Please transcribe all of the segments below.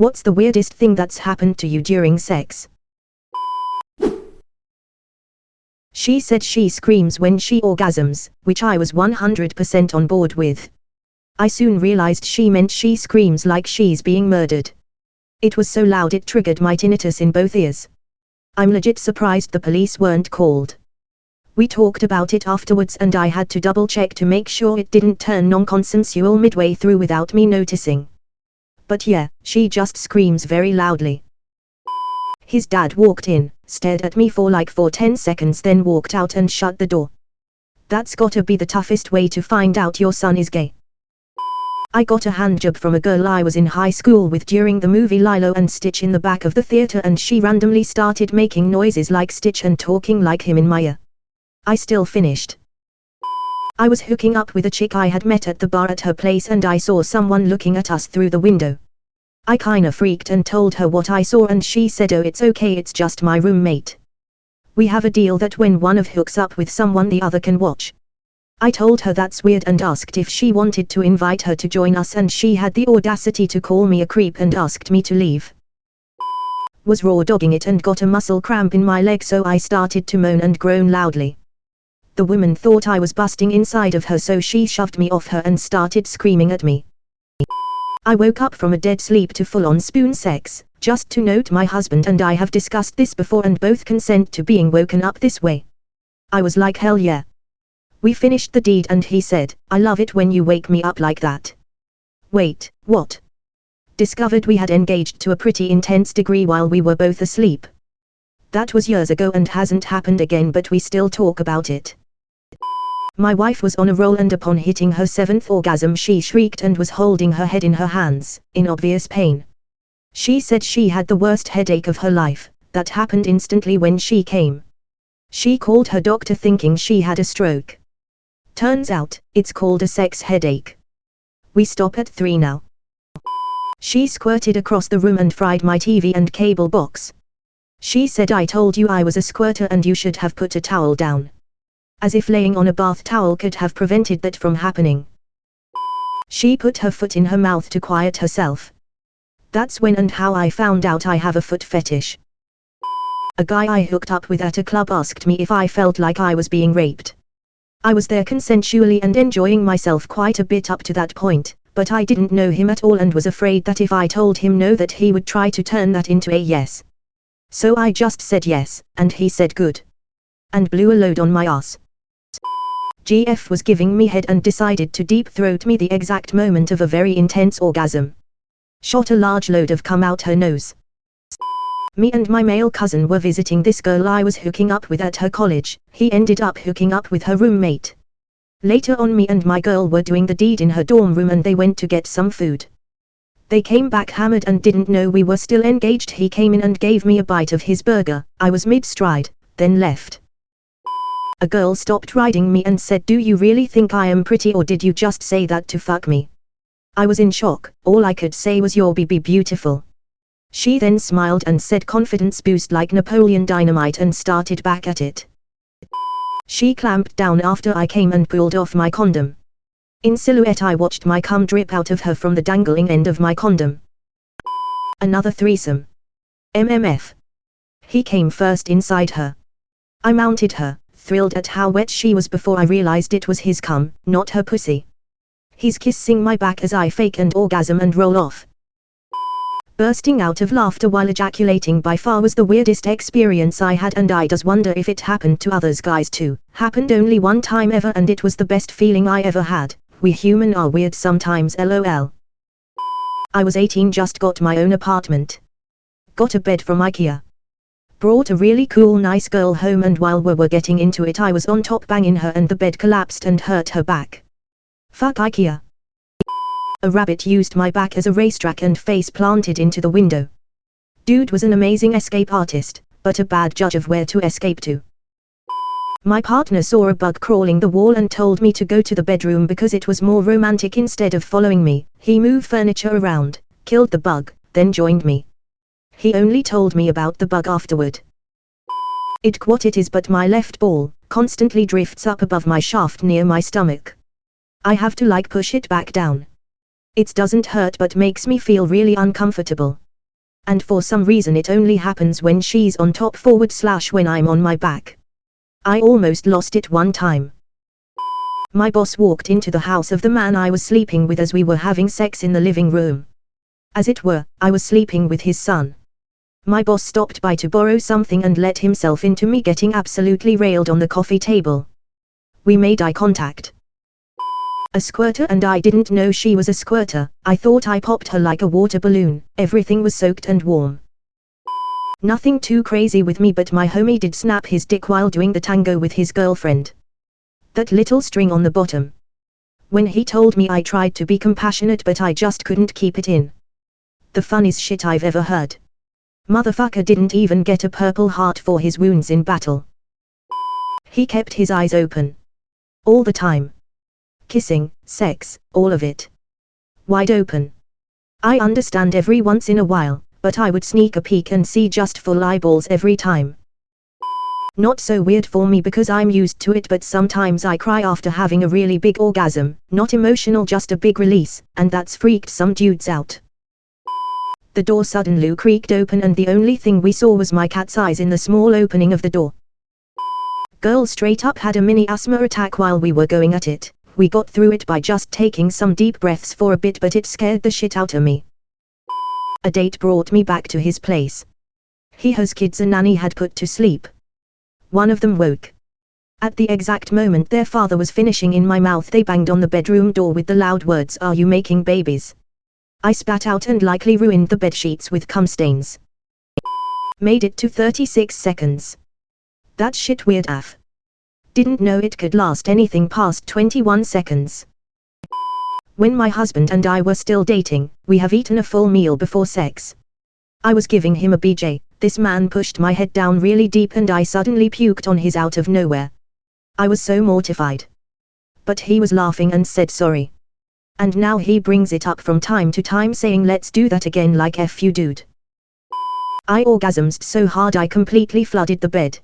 What's the weirdest thing that's happened to you during sex? She said she screams when she orgasms, which I was 100% on board with. I soon realized she meant she screams like she's being murdered. It was so loud it triggered my tinnitus in both ears. I'm legit surprised the police weren't called. We talked about it afterwards and I had to double check to make sure it didn't turn non-consensual midway through without me noticing. But yeah, she just screams very loudly. His dad walked in, stared at me for 10 seconds, then walked out and shut the door. That's gotta be the toughest way to find out your son is gay. I got a handjob from a girl I was in high school with during the movie Lilo and Stitch in the back of the theater, and she randomly started making noises like Stitch and talking like him in my ear. I still finished. I was hooking up with a chick I had met at the bar at her place and I saw someone looking at us through the window. I kinda freaked and told her what I saw and she said, "Oh, it's okay, it's just my roommate. We have a deal that when one of hooks up with someone the other can watch." I told her that's weird and asked if she wanted to invite her to join us, and she had the audacity to call me a creep and asked me to leave. Was raw dogging it and got a muscle cramp in my leg, so I started to moan and groan loudly. The woman thought I was busting inside of her, so she shoved me off her and started screaming at me. I woke up from a dead sleep to full-on spoon sex. Just to note, my husband and I have discussed this before and both consent to being woken up this way. I was like, hell yeah. We finished the deed and he said, "I love it when you wake me up like that." Wait, what? Discovered we had engaged to a pretty intense degree while we were both asleep. That was years ago and hasn't happened again, but we still talk about it. My wife was on a roll and upon hitting her 7th orgasm she shrieked and was holding her head in her hands, in obvious pain. She said she had the worst headache of her life. That happened instantly when she came. She called her doctor thinking she had a stroke. Turns out, it's called a sex headache. We stop at 3 now. She squirted across the room and fried my TV and cable box. She said, "I told you I was a squirter and you should have put a towel down." As if laying on a bath towel could have prevented that from happening. She put her foot in her mouth to quiet herself. That's when and how I found out I have a foot fetish. A guy I hooked up with at a club asked me if I felt like I was being raped. I was there consensually and enjoying myself quite a bit up to that point, but I didn't know him at all and was afraid that if I told him no that he would try to turn that into a yes. So I just said yes, and he said good. And blew a load on my ass. GF was giving me head and decided to deep throat me the exact moment of a very intense orgasm. Shot a large load of cum out her nose. Me and my male cousin were visiting this girl I was hooking up with at her college. He ended up hooking up with her roommate. Later on, me and my girl were doing the deed in her dorm room and they went to get some food. They came back hammered and didn't know we were still engaged. He came in and gave me a bite of his burger. I was mid-stride, then left. A girl stopped riding me and said, "Do you really think I am pretty or did you just say that to fuck me?" I was in shock. All I could say was, "You're beautiful." She then smiled and said, "Confidence boost like Napoleon Dynamite," and started back at it. She clamped down after I came and pulled off my condom. In silhouette I watched my cum drip out of her from the dangling end of my condom. Another threesome. MMF. He came first inside her. I mounted her, thrilled at how wet she was before I realized it was his cum, not her pussy. He's kissing my back as I fake an orgasm and roll off. Bursting out of laughter while ejaculating by far was the weirdest experience I had, and I does wonder if it happened to others guys too. Happened only one time ever and it was the best feeling I ever had. We human are weird sometimes, lol. I was 18, just got my own apartment. Got a bed from IKEA. Brought a really cool nice girl home and while we were getting into it I was on top banging her and the bed collapsed and hurt her back. Fuck IKEA. A rabbit used my back as a racetrack and face planted into the window. Dude was an amazing escape artist, but a bad judge of where to escape to. My partner saw a bug crawling the wall and told me to go to the bedroom because it was more romantic instead of following me. He moved furniture around, killed the bug, then joined me. He only told me about the bug afterward. What it is, but my left ball constantly drifts up above my shaft near my stomach. I have to push it back down. It doesn't hurt but makes me feel really uncomfortable. And for some reason it only happens when she's on top / when I'm on my back. I almost lost it one time. My boss walked into the house of the man I was sleeping with as we were having sex in the living room. As it were, I was sleeping with his son. My boss stopped by to borrow something and let himself into me getting absolutely railed on the coffee table. We made eye contact. A squirter, and I didn't know she was a squirter. I thought I popped her like a water balloon. Everything was soaked and warm. Nothing too crazy with me, but my homie did snap his dick while doing the tango with his girlfriend. That little string on the bottom. When he told me, I tried to be compassionate, but I just couldn't keep it in. The funniest shit I've ever heard. Motherfucker didn't even get a Purple Heart for his wounds in battle. He kept his eyes open. All the time. Kissing, sex, all of it. Wide open. I understand every once in a while, but I would sneak a peek and see just full eyeballs every time. Not so weird for me because I'm used to it, but sometimes I cry after having a really big orgasm, not emotional, just a big release, and that's freaked some dudes out. The door suddenly creaked open and the only thing we saw was my cat's eyes in the small opening of the door. Girl straight up had a mini asthma attack while we were going at it. We got through it by just taking some deep breaths for a bit, but it scared the shit out of me. A date brought me back to his place. He has kids a nanny had put to sleep. One of them woke. At the exact moment their father was finishing in my mouth, they banged on the bedroom door with the loud words, "Are you making babies?" I spat out and likely ruined the bedsheets with cum stains. Made it to 36 seconds. That shit weird af. Didn't know it could last anything past 21 seconds. When my husband and I were still dating, we have eaten a full meal before sex. I was giving him a BJ, this man pushed my head down really deep and I suddenly puked on his out of nowhere. I was so mortified. But he was laughing and said sorry. And now he brings it up from time to time saying let's do that again, like F you dude. I orgasmed so hard I completely flooded the bed.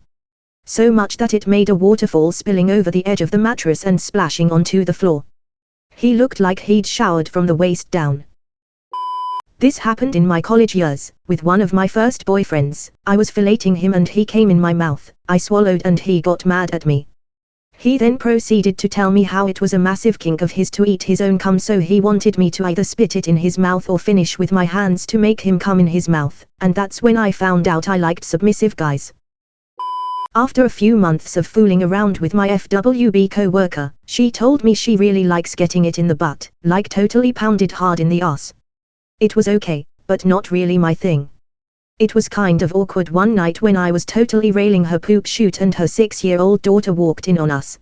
So much that it made a waterfall spilling over the edge of the mattress and splashing onto the floor. He looked like he'd showered from the waist down. This happened in my college years, with one of my first boyfriends. I was filleting him and he came in my mouth. I swallowed and he got mad at me. He then proceeded to tell me how it was a massive kink of his to eat his own cum, so he wanted me to either spit it in his mouth or finish with my hands to make him come in his mouth, and that's when I found out I liked submissive guys. After a few months of fooling around with my FWB co-worker, she told me she really likes getting it in the butt, like totally pounded hard in the ass. It was okay, but not really my thing. It was kind of awkward one night when I was totally railing her poop shoot and her 6-year-old daughter walked in on us.